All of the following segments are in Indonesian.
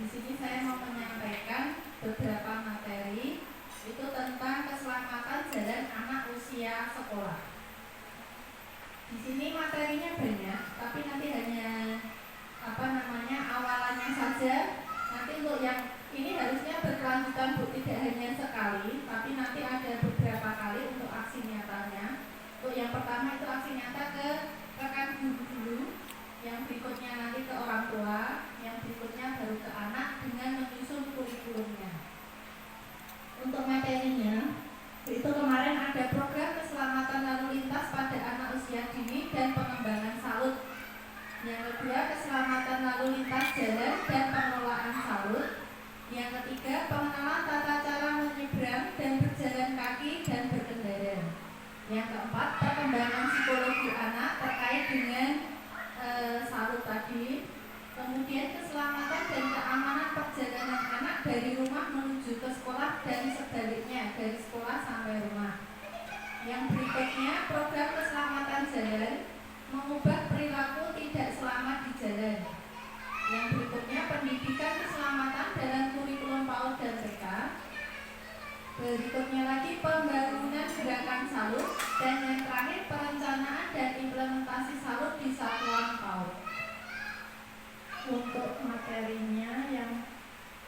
di sini saya mau menyampaikan beberapa materi itu tentang keselamatan jalan anak usia sekolah. Di sini materinya banyak, tapi nanti hanya awalannya saja. Nanti untuk yang ini harusnya berkelanjutan, Bu, tidak hanya sekali, tapi nanti ada beberapa kali untuk aksi nyatanya. Untuk yang pertama itu aksi nyata ke rekan guru dulu, yang berikutnya nanti ke orang tua, yang berikutnya baru ke anak dengan menyusun kurikulumnya. Untuk materinya, itu kemarin ada program keselamatan lalu lintas pada anak usia dini dan pengembangan SALUT. Yang kedua, keselamatan lalu lintas jalan dan pengelolaan SALUT. Yang ketiga, pengenalan tata cara menyeberang dan berjalan kaki dan berkendara. Yang keempat, perkembangan psikologi anak terkait dengan SALUT tadi. Kemudian keselamatan dan keamanan perjalanan anak dari rumah menuju ke sekolah dan sebaliknya, dari sekolah sampai rumah. Yang berikutnya, program keselamatan jalan, mengubah perilaku tidak selamat di jalan. Yang berikutnya, pendidikan keselamatan dalam kurikulum PAUD dan TK. Berikutnya lagi, pembangunan gerakan SALUT. Dan yang terakhir, perencanaan dan implementasi SALUT di satuan PAUD. Untuk materinya yang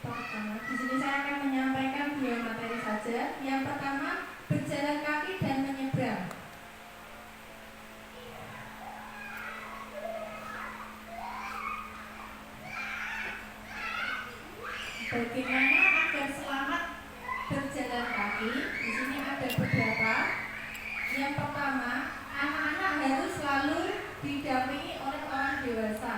pertama, di sini saya akan menyampaikan 2 materi saja. Yang pertama, berjalan kaki dan menyeberang. Bagaimana agar selamat berjalan kaki? Di sini ada beberapa. Yang pertama, anak-anak harus selalu didampingi oleh orang dewasa.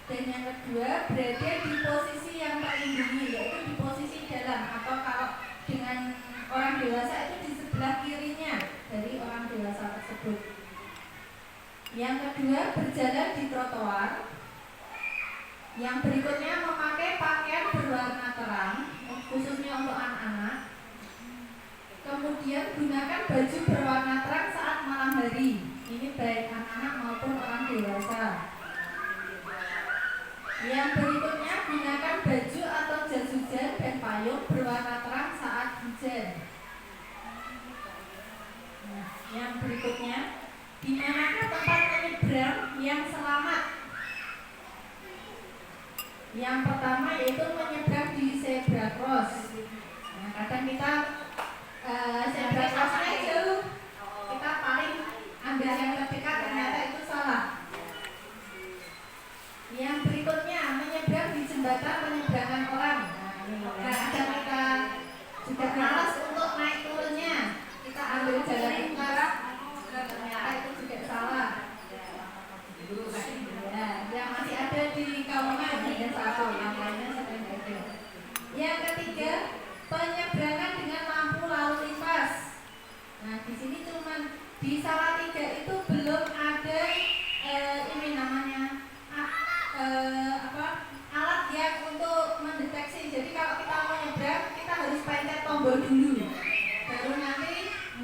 Dan yang kedua, berada di posisi yang terlindungi, yaitu di posisi dalam, atau kalau dengan orang dewasa itu di sebelah kirinya dari orang dewasa tersebut. Yang kedua, berjalan di trotoar. Yang berikutnya, memakai pakaian berwarna terang, khususnya untuk anak-anak. Kemudian gunakan baju berwarna terang saat malam hari. Ini baik anak-anak maupun orang dewasa. Yang berikutnya, gunakan baju atau jas hujan dan payung berwarna terang saat hujan. Nah, yang berikutnya, di manakah tempat menyeberang yang selamat? Yang pertama yaitu menyeberang di zebra cross. Nah, kadang kita zebra crossnya jauh, kita paling ambil yang terdekat, ternyata itu salah. Yang berikutnya, menyeberang di jembatan penyeberangan orang. Nah, kadang kita juga malas untuk naik turunnya, kita ambil jalan lintas, ternyata itu juga salah. Ya, yang masih ada di Kauman hanya 1, yang lainnya sering ada. Yang ketiga, penyeberangan dengan lampu lalu lintas. Nah, di sini cuman di Salatiga itu belum ada ini namanya alat yang untuk mendeteksi. Jadi kalau kita mau nyebrang, kita harus pencet tombol dulu, baru nanti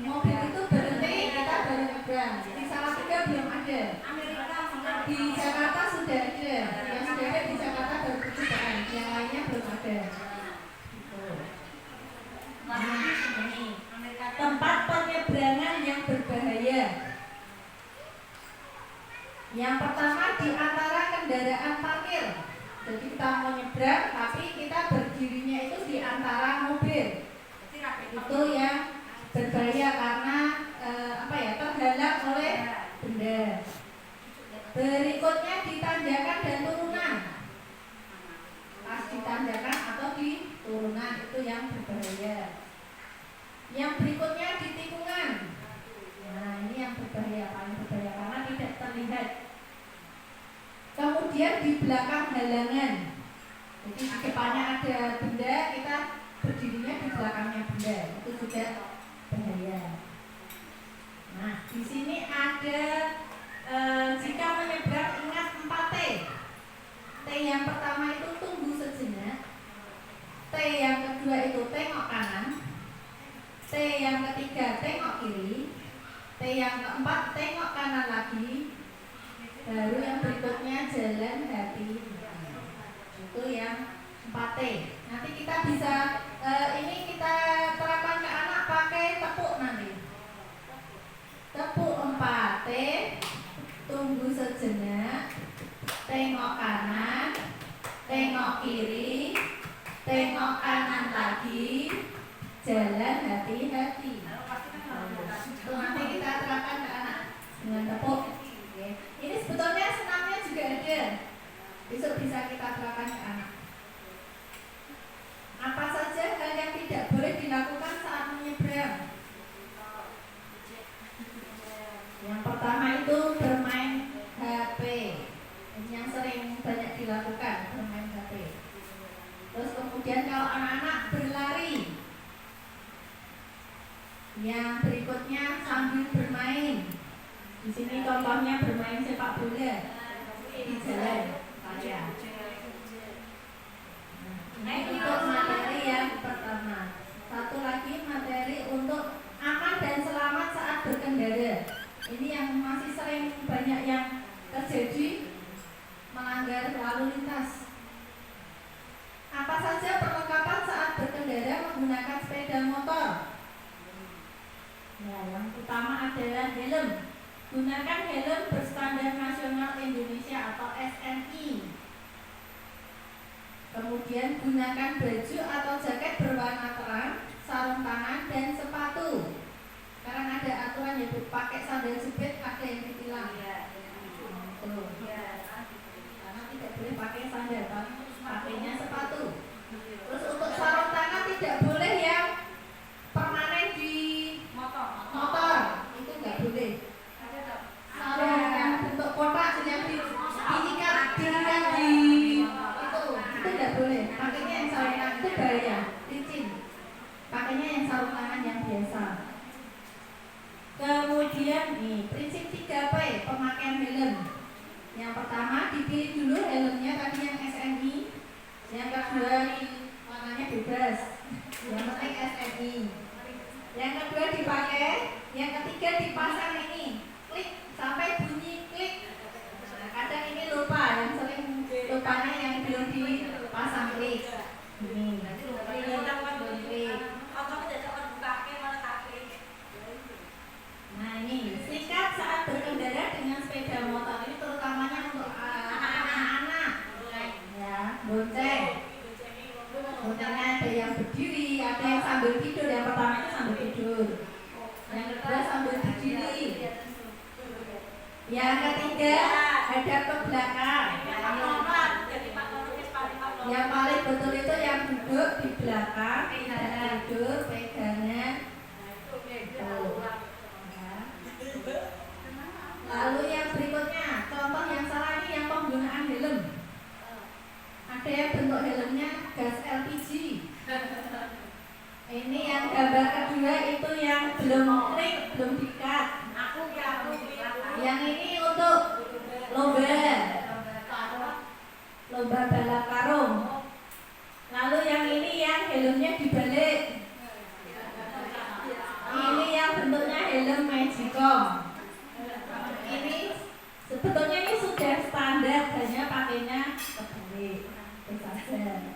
mobil itu berhenti, kita baru nyebrang. Di Salatiga belum ada. Di Jakarta sudah ada. Yang sudah ada di Jakarta baru percobaan, yang lainnya belum ada. Nah, ini tempat penyeberangan yang berbahaya. Yang pertama, di antara kendaraan parkir. Jadi kita mau nyebrang, tapi kita berdirinya itu di antara mobil. Itu yang berbahaya karena terhalang oleh benda. Berikutnya, di tanjakan dan turunan. Pas di tanjakan atau di turunan, itu yang berbahaya. Yang berikutnya, di tikungan. Nah, ini yang berbahaya, paling berbahaya karena tidak terlihat. Kemudian di belakang halangan. Jadi di depannya ada benda, kita berdirinya di belakangnya benda. Itu juga bahaya. Nah, di sini ada jika menyeberang ingat 4T. T yang pertama itu tunggu sejenak. T yang kedua itu tengok kanan. T yang ketiga tengok kiri. T yang keempat tengok kanan lagi. Baru yang berikutnya jalan hati. Itu yang 4T. Nanti kita bisa ini kita terapkan ke anak pakai tepuk nanti. Tepuk 4T, tunggu sejenak, tengok kanan, tengok kiri, tengok kanan lagi, jalan hati-hati. Itu nanti kita terapkan ke anak dengan tepuk. Ini sebetulnya senamnya juga ada. Besok bisa kita terapkan ke anak. Apa saja hal yang tidak boleh dilakukan saat menyeberang? Yang pertama itu bermain HP. Ini yang sering banyak dilakukan, bermain HP. Terus kemudian kalau anak-anak berlari. Yang berikutnya sambil bermain. Di sini contohnya bermain sepak bola di jalan raya. Ini untuk materi yang pertama. Satu lagi materi untuk aman dan selamat saat berkendara. Ini yang masih sering banyak yang terjadi melanggar lalu lintas. Apa saja perlengkapan saat berkendara menggunakan sepeda motor? Nah, yang utama adalah helm. Gunakan helm berstandar nasional Indonesia atau SNI. Kemudian gunakan baju atau jaket berwarna terang, sarung tangan dan sepatu. Sekarang ada aturan yaitu pakai sandal jepit ada yang ditilang. Karena tidak boleh pakai sandal, pakainya sepatu. Terus untuk sarung tangan tidak boleh yang permanen di motor, itu nggak boleh. Sarung yang bentuk kotak yang diikat di itu nggak boleh. Pakainya yang sarung tangan itu bahaya, licin. Pakainya yang sarung tangan yang biasa. Kemudian nih prinsip 3P pemakaian helm. Yang pertama dipilih dulu helmnya tadi yang SNI. Yang kedua warnanya bebas. Yang penting SNI. Yang kedua dipakai. Yang ketiga dipasang ini. Klik sampai bunyi klik. Nah, kadang ini lupa, yang sering lupanya yang belum dipasang klik. Ini. Nah ini sikat saat berkendara dengan sepeda motor ini terutamanya untuk anak-anak ya, bonceng. Boncengnya ada yang berdiri, ada yang sambil tidur. Yang pertama itu sambil tidur, yang kedua sambil berdiri, yang ketiga hadap ke belakang. Yang paling betul itu yang duduk di belakang, tidur pegangan. Lalu yang berikutnya, contoh yang salah ini yang penggunaan helm. Ada yang bentuk helmnya gas LPG. Ini yang gambar kedua itu yang belum klik, belum dikat. Yang ini untuk lomba balap karung. Lalu yang ini yang helmnya dibalik. Ini yang bentuknya helm Magicom. Ini sebetulnya ini sudah standar, hanya pakainya kebalik. Itu saja.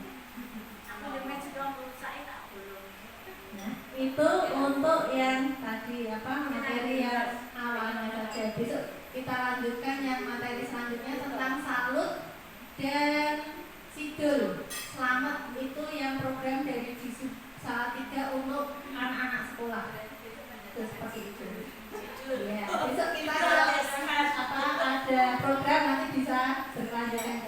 Nah, itu untuk yang tadi materi yang awalnya saja. Besok kita lanjutkan yang materi selanjutnya tentang salut dan sidul. Selamat itu yang program dari Disub Salatiga untuk anak-anak sekolah. Itu seperti itu. Ya, besok kita ada program nanti bisa berkelanjutan.